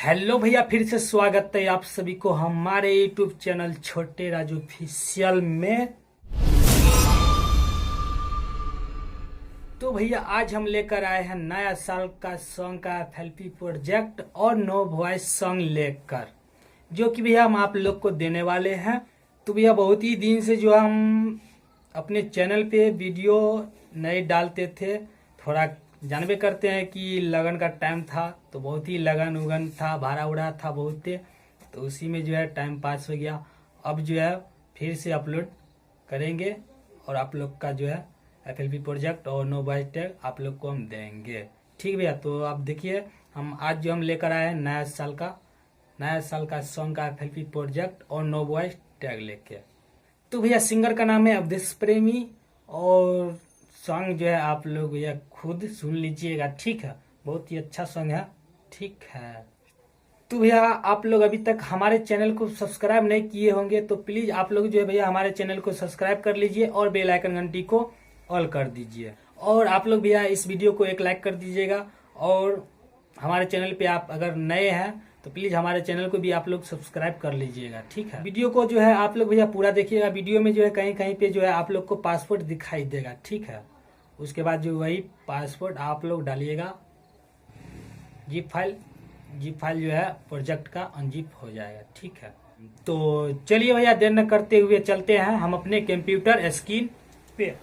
Hello भैया, फिर से स्वागत है आप सभी को हमारे यूट्यूब चैनल छोटे राजू ऑफिशियल में। तो भैया आज हम लेकर आए हैं नया साल का सॉन्ग का एफएलपी प्रोजेक्ट और नो वॉइस सॉन्ग लेकर, जो कि भैया हम आप लोग को देने वाले हैं। तो भैया बहुत ही दिन से जो हम अपने चैनल पे वीडियो नहीं डालते थे, थोड़ा जानबे करते हैं कि लगन का टाइम था, तो बहुत ही लगन उगन था, भाड़ा उड़ा था बहुत, तो उसी में जो है टाइम पास हो गया। अब जो है फिर से अपलोड करेंगे और आप लोग का जो है एफएलपी प्रोजेक्ट और नो वॉइस टैग आप लोग को हम देंगे। ठीक भैया, तो आप देखिए हम आज जो हम लेकर आए हैं नया साल का सॉन्ग का एफएलपी प्रोजेक्ट और नो वॉइस टैग लेके। तो भैया सिंगर का नाम है अवधेश प्रेमी और सॉन्ग जो है आप लोग भैया खुद सुन लीजिएगा। ठीक है, बहुत ही अच्छा सॉन्ग है। ठीक है, तो भैया आप लोग अभी तक हमारे चैनल को सब्सक्राइब नहीं किए होंगे तो प्लीज आप लोग जो है भैया हमारे चैनल को सब्सक्राइब कर लीजिए और बेल आइकन घंटी को ऑल कर दीजिए। और आप लोग भैया इस वीडियो को एक लाइक कर दीजिएगा। और हमारे चैनल पे आप अगर नए हैं तो प्लीज हमारे चैनल को भी आप लोग सब्सक्राइब कर लीजिएगा। ठीक है, वीडियो को जो है आप लोग भैया पूरा देखिएगा। वीडियो में जो है कहीं कहीं पे जो है आप लोग को पासवर्ड दिखाई देगा। ठीक है, उसके बाद जो वही पासवर्ड आप लोग डालिएगा, जिप फाइल जो है प्रोजेक्ट का अनजिप हो जाएगा। ठीक है, तो चलिए भैया देर न करते हुए चलते हैं हम अपने कंप्यूटर स्क्रीन पे।